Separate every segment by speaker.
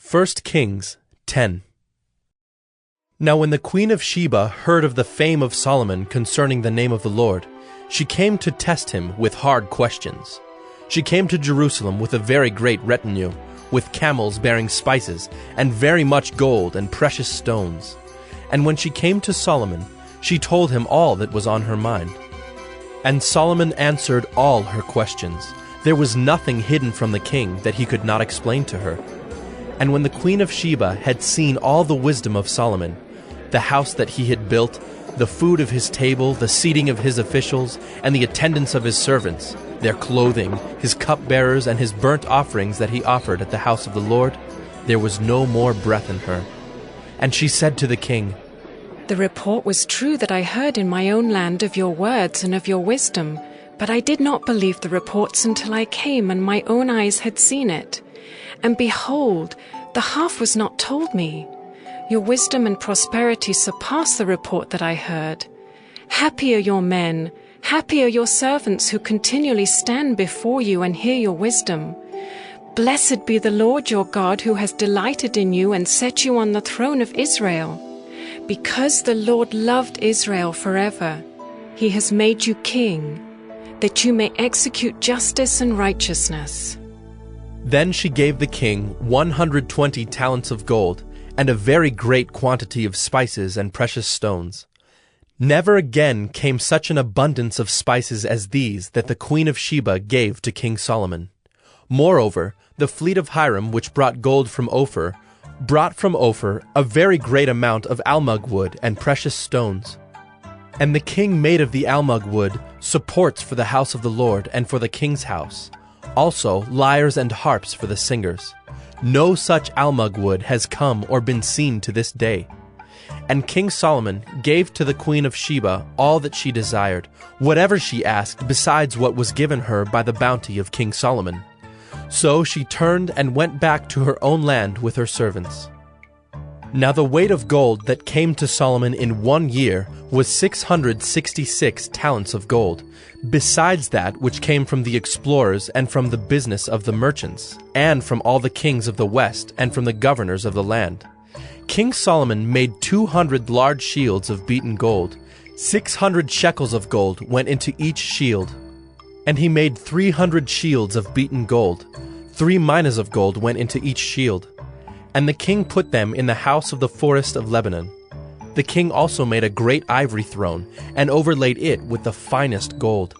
Speaker 1: 1 Kings 10. Now when the queen of Sheba heard of the fame of Solomon concerning the name of the Lord, she came to test him with hard questions. She came to Jerusalem with a very great retinue, with camels bearing spices, and very much gold and precious stones. And when she came to Solomon, she told him all that was on her mind. And Solomon answered all her questions. There was nothing hidden from the king that he could not explain to her. And when the queen of Sheba had seen all the wisdom of Solomon, the house that he had built, the food of his table, the seating of his officials, and the attendance of his servants, their clothing, his cupbearers, and his burnt offerings that he offered at the house of the Lord, there was no more breath in her. And she said to the king,
Speaker 2: "The report was true that I heard in my own land of your words and of your wisdom, but I did not believe the reports until I came and my own eyes had seen it. And behold, the half was not told me. Your wisdom and prosperity surpass the report that I heard. Happy are your men, happy are your servants who continually stand before you and hear your wisdom. Blessed be the Lord your God who has delighted in you and set you on the throne of Israel. Because the Lord loved Israel forever, he has made you king, that you may execute justice and righteousness."
Speaker 1: Then she gave the king 120 talents of gold, and a very great quantity of spices and precious stones. Never again came such an abundance of spices as these that the queen of Sheba gave to King Solomon. Moreover, the fleet of Hiram, which brought gold from Ophir, brought from Ophir a very great amount of almug wood and precious stones. And the king made of the almug wood supports for the house of the Lord and for the king's house, also lyres and harps for the singers. No such almug wood has come or been seen to this day. And King Solomon gave to the queen of Sheba all that she desired, whatever she asked besides what was given her by the bounty of King Solomon. So she turned and went back to her own land with her servants. Now the weight of gold that came to Solomon in 1 year was 666 talents of gold, besides that which came from the explorers and from the business of the merchants, and from all the kings of the west and from the governors of the land. King Solomon made 200 large shields of beaten gold. 600 shekels of gold went into each shield. And he made 300 shields of beaten gold. 3 minas of gold went into each shield. And the king put them in the house of the forest of Lebanon. The king also made a great ivory throne, and overlaid it with the finest gold.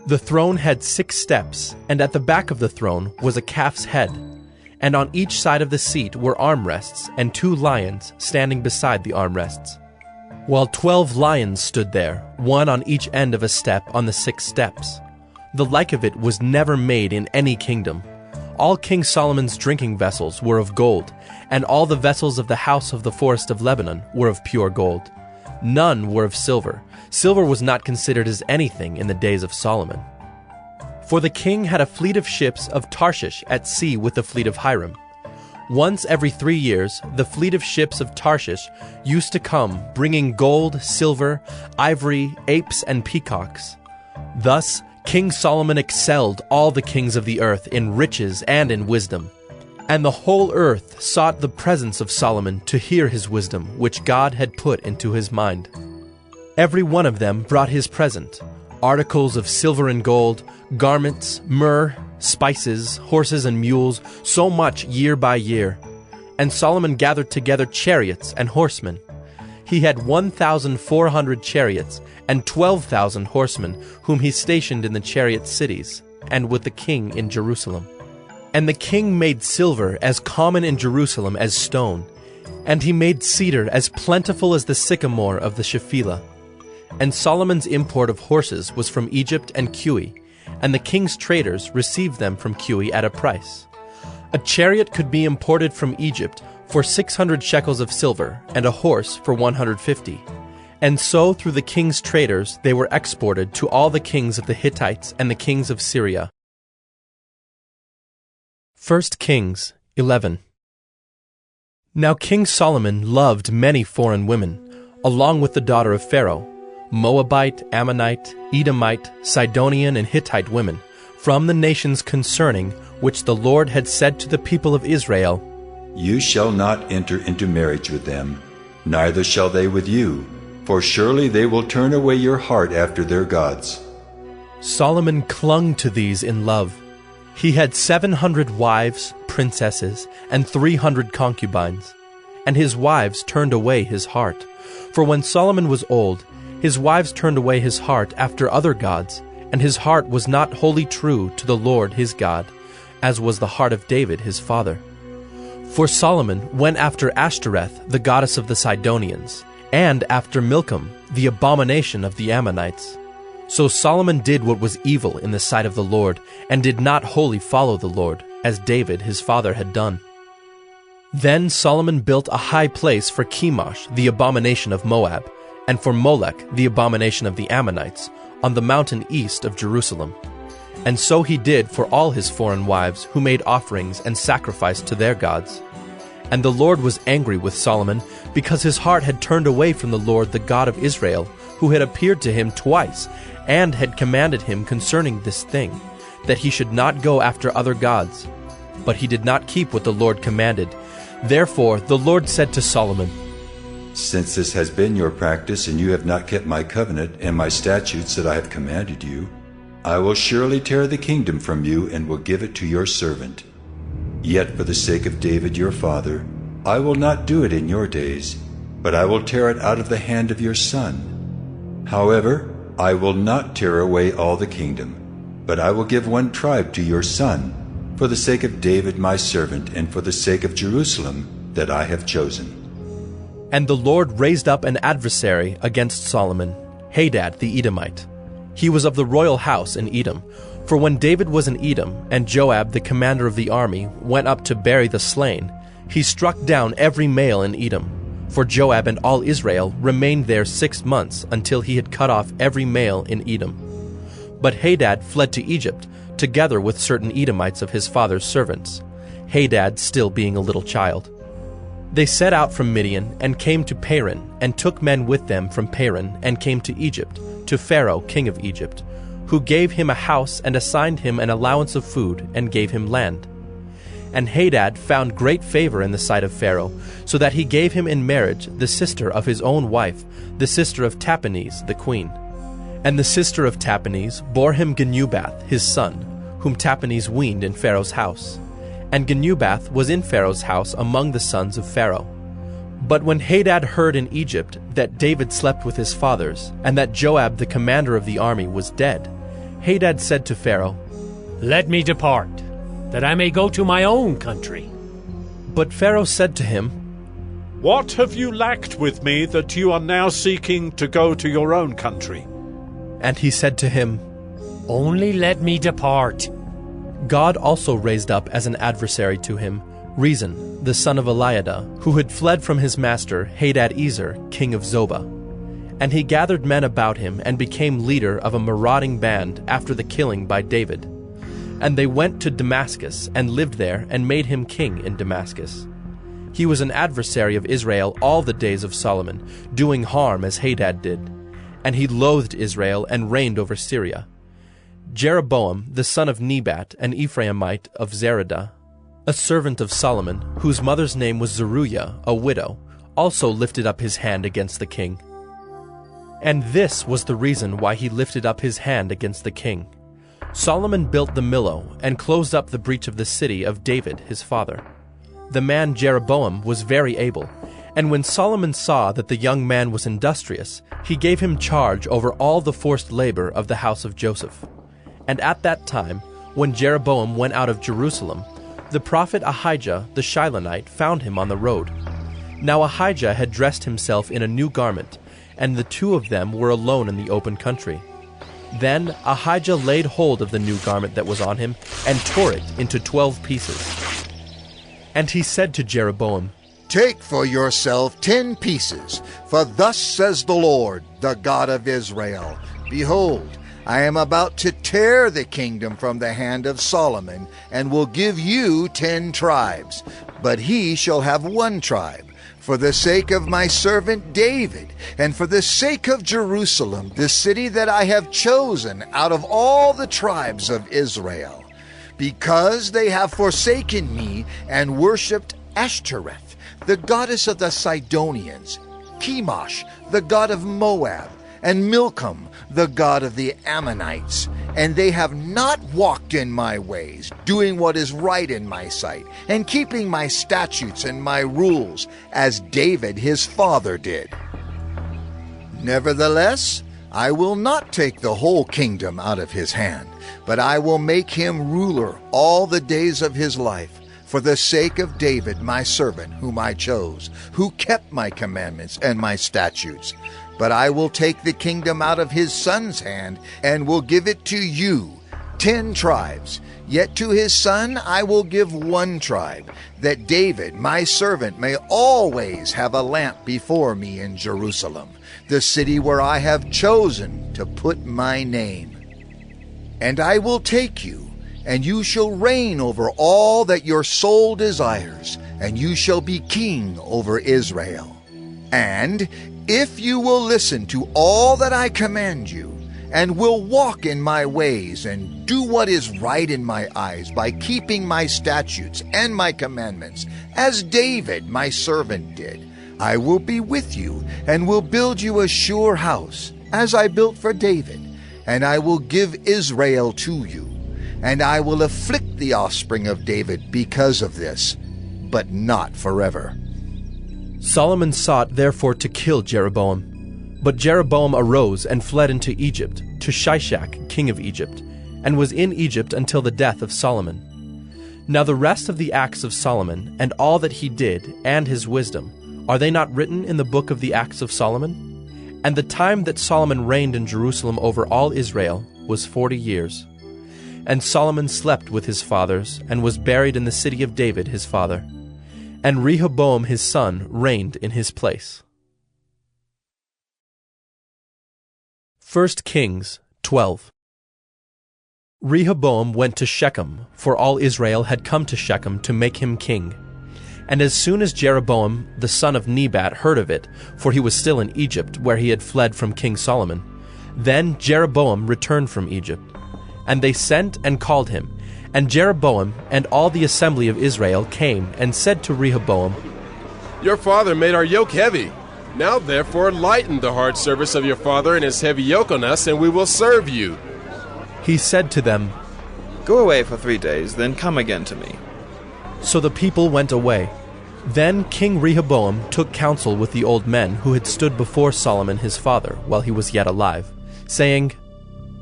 Speaker 1: The throne had 6 steps, and at the back of the throne was a calf's head. And on each side of the seat were armrests, and 2 lions standing beside the armrests. While 12 lions stood there, one on each end of a step on the 6 steps. The like of it was never made in any kingdom. All King Solomon's drinking vessels were of gold, and all the vessels of the house of the forest of Lebanon were of pure gold. None were of silver. Silver was not considered as anything in the days of Solomon. For the king had a fleet of ships of Tarshish at sea with the fleet of Hiram. Once every 3 years, the fleet of ships of Tarshish used to come, bringing gold, silver, ivory, apes, and peacocks. Thus King Solomon excelled all the kings of the earth in riches and in wisdom. And the whole earth sought the presence of Solomon to hear his wisdom, which God had put into his mind. Every one of them brought his present, articles of silver and gold, garments, myrrh, spices, horses and mules, so much year by year. And Solomon gathered together chariots and horsemen. He had 1,400 chariots and 12,000 horsemen, whom he stationed in the chariot cities, and with the king in Jerusalem. And the king made silver as common in Jerusalem as stone, and he made cedar as plentiful as the sycamore of the Shephelah. And Solomon's import of horses was from Egypt and Cush, and the king's traders received them from Cush at a price. A chariot could be imported from Egypt for 600 shekels of silver, and a horse for 150. And so through the king's traders they were exported to all the kings of the Hittites and the kings of Syria. 1 Kings 11. Now King Solomon loved many foreign women, along with the daughter of Pharaoh, Moabite, Ammonite, Edomite, Sidonian, and Hittite women, from the nations concerning which the Lord had said to the people of Israel,
Speaker 3: You shall not enter into marriage with them, neither shall they with you, for surely they will turn away your heart after their gods.
Speaker 1: Solomon clung to these in love. He had 700 wives, princesses, and 300 concubines. And his wives turned away his heart. For when Solomon was old, his wives turned away his heart after other gods, and his heart was not wholly true to the Lord his God, as was the heart of David his father. For Solomon went after Ashtoreth, the goddess of the Sidonians, and after Milcom, the abomination of the Ammonites. So Solomon did what was evil in the sight of the Lord, and did not wholly follow the Lord, as David his father had done. Then Solomon built a high place for Chemosh, the abomination of Moab, and for Molech, the abomination of the Ammonites, on the mountain east of Jerusalem. And so he did for all his foreign wives, who made offerings and sacrificed to their gods. And the Lord was angry with Solomon, because his heart had turned away from the Lord the God of Israel, who had appeared to him twice, and had commanded him concerning this thing, that he should not go after other gods. But he did not keep what the Lord commanded. Therefore the Lord said to Solomon,
Speaker 3: Since this has been your practice, and you have not kept my covenant and my statutes that I have commanded you, I will surely tear the kingdom from you, and will give it to your servant. Yet for the sake of David your father, I will not do it in your days, but I will tear it out of the hand of your son. However, I will not tear away all the kingdom, but I will give one tribe to your son, for the sake of David my servant, and for the sake of Jerusalem that I have chosen.
Speaker 1: And the Lord raised up an adversary against Solomon, Hadad the Edomite. He was of the royal house in Edom. For when David was in Edom, and Joab the commander of the army went up to bury the slain, he struck down every male in Edom. For Joab and all Israel remained there 6 months, until he had cut off every male in Edom. But Hadad fled to Egypt, together with certain Edomites of his father's servants, Hadad still being a little child. They set out from Midian, and came to Paran, and took men with them from Paran, and came to Egypt, to Pharaoh king of Egypt, who gave him a house, and assigned him an allowance of food, and gave him land. And Hadad found great favor in the sight of Pharaoh, so that he gave him in marriage the sister of his own wife, the sister of Tahpenes the queen. And the sister of Tahpenes bore him Genubath his son, whom Tahpenes weaned in Pharaoh's house. And Genubath was in Pharaoh's house among the sons of Pharaoh. But when Hadad heard in Egypt that David slept with his fathers, and that Joab the commander of the army was dead, Hadad said to Pharaoh,
Speaker 4: Let me depart, that I may go to my own country.
Speaker 1: But Pharaoh said to him,
Speaker 5: What have you lacked with me that you are now seeking to go to your own country?
Speaker 1: And he said to him,
Speaker 4: Only let me depart.
Speaker 1: God also raised up as an adversary to him Rezon, the son of Eliada, who had fled from his master Hadad-ezer, king of Zobah. And he gathered men about him, and became leader of a marauding band after the killing by David. And they went to Damascus, and lived there, and made him king in Damascus. He was an adversary of Israel all the days of Solomon, doing harm as Hadad did. And he loathed Israel, and reigned over Syria. Jeroboam, the son of Nebat, an Ephraimite of Zeradah, a servant of Solomon, whose mother's name was Zeruiah, a widow, also lifted up his hand against the king. And this was the reason why he lifted up his hand against the king. Solomon built the Millo, and closed up the breach of the city of David his father. The man Jeroboam was very able, and when Solomon saw that the young man was industrious, he gave him charge over all the forced labor of the house of Joseph. And at that time, when Jeroboam went out of Jerusalem, the prophet Ahijah the Shilonite found him on the road. Now Ahijah had dressed himself in a new garment, and the two of them were alone in the open country. Then Ahijah laid hold of the new garment that was on him, and tore it into 12 pieces. And he said to Jeroboam,
Speaker 6: Take for yourself 10 pieces, for thus says the Lord, the God of Israel, Behold, I am about to tear the kingdom from the hand of Solomon, and will give you 10 tribes, but he shall have 1 tribe, for the sake of my servant David, and for the sake of Jerusalem, the city that I have chosen out of all the tribes of Israel, because they have forsaken me and worshipped Ashtoreth, the goddess of the Sidonians, Chemosh, the god of Moab, and Milcom, the god of the Ammonites. And they have not walked in my ways, doing what is right in my sight, and keeping my statutes and my rules, as David his father did. Nevertheless, I will not take the whole kingdom out of his hand, but I will make him ruler all the days of his life, for the sake of David my servant, whom I chose, who kept my commandments and my statutes. But I will take the kingdom out of his son's hand, and will give it to you, 10 tribes. Yet to his son I will give 1 tribe, that David my servant may always have a lamp before me in Jerusalem, the city where I have chosen to put my name. And I will take you, and you shall reign over all that your soul desires, and you shall be king over Israel. And if you will listen to all that I command you, and will walk in my ways, and do what is right in my eyes by keeping my statutes and my commandments, as David my servant did, I will be with you, and will build you a sure house, as I built for David, and I will give Israel to you. And I will afflict the offspring of David because of this, but not forever.
Speaker 1: Solomon sought therefore to kill Jeroboam. But Jeroboam arose and fled into Egypt, to Shishak, king of Egypt, and was in Egypt until the death of Solomon. Now the rest of the acts of Solomon, and all that he did, and his wisdom, are they not written in the book of the acts of Solomon? And the time that Solomon reigned in Jerusalem over all Israel was 40 years. And Solomon slept with his fathers, and was buried in the city of David his father. And Rehoboam his son reigned in his place. 1 Kings 12. Rehoboam went to Shechem, for all Israel had come to Shechem to make him king. And as soon as Jeroboam the son of Nebat heard of it, for he was still in Egypt, where he had fled from King Solomon, then Jeroboam returned from Egypt. And they sent and called him. And Jeroboam and all the assembly of Israel came and said to Rehoboam,
Speaker 7: Your father made our yoke heavy. Now therefore lighten the hard service of your father and his heavy yoke on us, and we will serve you.
Speaker 1: He said to them,
Speaker 8: Go away for 3 days, then come again to me.
Speaker 1: So the people went away. Then King Rehoboam took counsel with the old men who had stood before Solomon his father while he was yet alive, saying,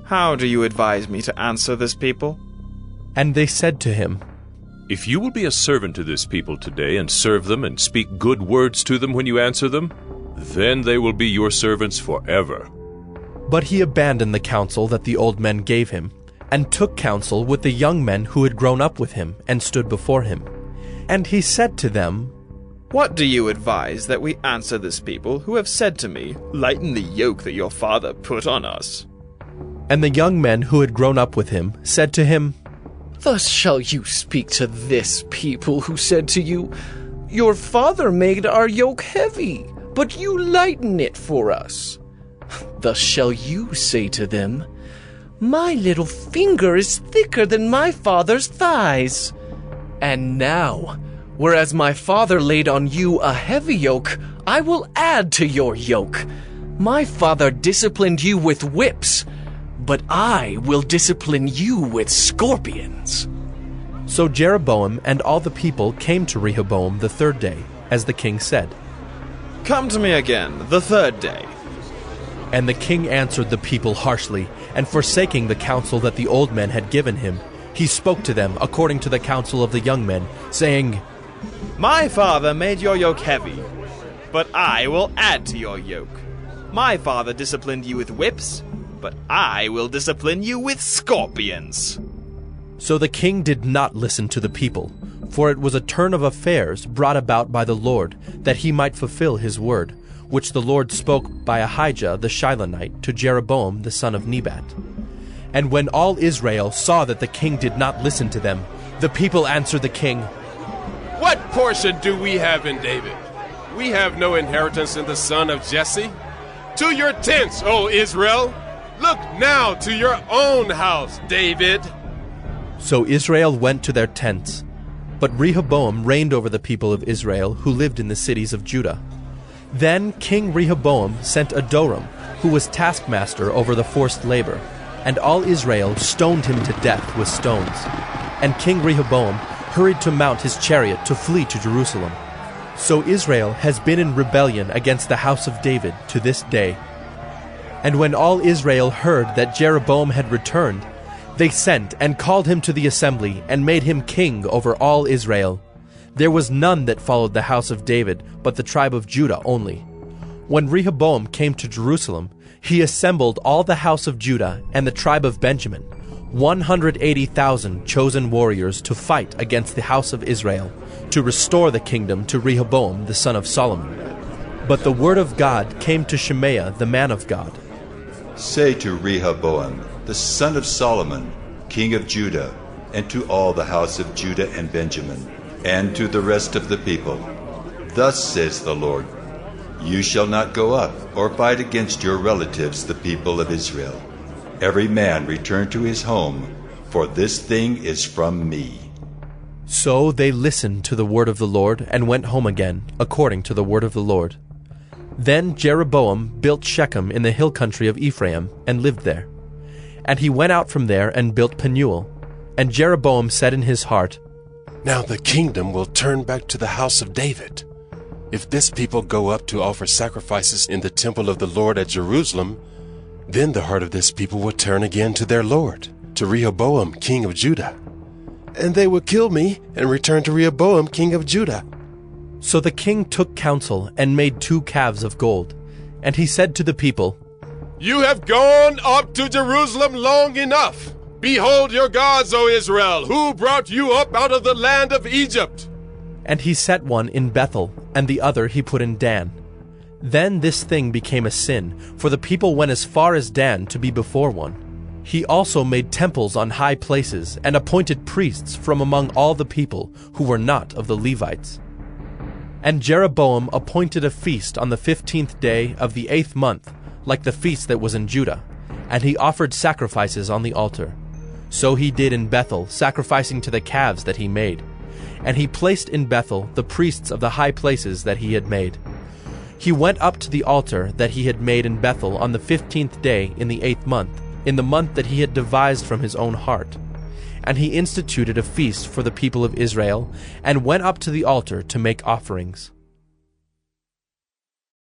Speaker 8: How do you advise me to answer this people?
Speaker 1: And they said to him,
Speaker 9: If you will be a servant to this people today, and serve them, and speak good words to them when you answer them, then they will be your servants forever.
Speaker 1: But he abandoned the counsel that the old men gave him, and took counsel with the young men who had grown up with him, and stood before him. And he said to them,
Speaker 8: What do you advise that we answer this people, who have said to me, Lighten the yoke that your father put on us?
Speaker 1: And the young men who had grown up with him said to him,
Speaker 10: Thus shall you speak to this people who said to you, Your father made our yoke heavy, but you lighten it for us. Thus shall you say to them, My little finger is thicker than my father's thighs. And now, whereas my father laid on you a heavy yoke, I will add to your yoke. My father disciplined you with whips, but I will discipline you with scorpions.
Speaker 1: So Jeroboam and all the people came to Rehoboam the 3rd day, as the king said.
Speaker 8: Come to me again, the 3rd day.
Speaker 1: And the king answered the people harshly, and forsaking the counsel that the old men had given him, he spoke to them according to the counsel of the young men, saying,
Speaker 8: My father made your yoke heavy, but I will add to your yoke. My father disciplined you with whips, but I will discipline you with scorpions.
Speaker 1: So the king did not listen to the people, for it was a turn of affairs brought about by the Lord, that he might fulfill his word, which the Lord spoke by Ahijah the Shilonite to Jeroboam the son of Nebat. And when all Israel saw that the king did not listen to them, the people answered the king,
Speaker 7: What portion do we have in David? We have no inheritance in the son of Jesse. To your tents, O Israel! Look now to your own house, David!
Speaker 1: So Israel went to their tents. but Rehoboam reigned over the people of Israel who lived in the cities of Judah. Then King Rehoboam sent Adoram, who was taskmaster over the forced labor, and all Israel stoned him to death with stones. And King Rehoboam hurried to mount his chariot to flee to Jerusalem. So Israel has been in rebellion against the house of David to this day. And when all Israel heard that Jeroboam had returned, they sent and called him to the assembly and made him king over all Israel. There was none that followed the house of David but the tribe of Judah only. When Rehoboam came to Jerusalem, he assembled all the house of Judah and the tribe of Benjamin, 180,000 chosen warriors to fight against the house of Israel, to restore the kingdom to Rehoboam the son of Solomon. But the word of God came to Shemaiah the man of God.
Speaker 3: Say to Rehoboam, the son of Solomon, king of Judah, and to all the house of Judah and Benjamin, and to the rest of the people, thus says the Lord, you shall not go up or fight against your relatives, the people of Israel. Every man return to his home, for this thing is from me.
Speaker 1: So they listened to the word of the Lord and went home again, according to the word of the Lord. Then Jeroboam built Shechem in the hill country of Ephraim, and lived there. And he went out from there and built Penuel. And Jeroboam said in his heart,
Speaker 11: Now the kingdom will turn back to the house of David. If this people go up to offer sacrifices in the temple of the Lord at Jerusalem, then the heart of this people will turn again to their Lord, to Rehoboam, king of Judah. And they will kill me and return to Rehoboam, king of Judah.
Speaker 1: So the king took counsel and made 2 calves of gold. And he said to the people,
Speaker 7: You have gone up to Jerusalem long enough. Behold your gods, O Israel, who brought you up out of the land of Egypt.
Speaker 1: And he set one in Bethel, and the other he put in Dan. Then this thing became a sin, for the people went as far as Dan to be before one. He also made temples on high places, and appointed priests from among all the people who were not of the Levites. And Jeroboam appointed a feast on the 15th day of the 8th month, like the feast that was in Judah, and he offered sacrifices on the altar. So he did in Bethel, sacrificing to the calves that he made. And he placed in Bethel the priests of the high places that he had made. He went up to the altar that he had made in Bethel on the 15th day in the 8th month, in the month that he had devised from his own heart. And he instituted a feast for the people of Israel, and went up to the altar to make offerings.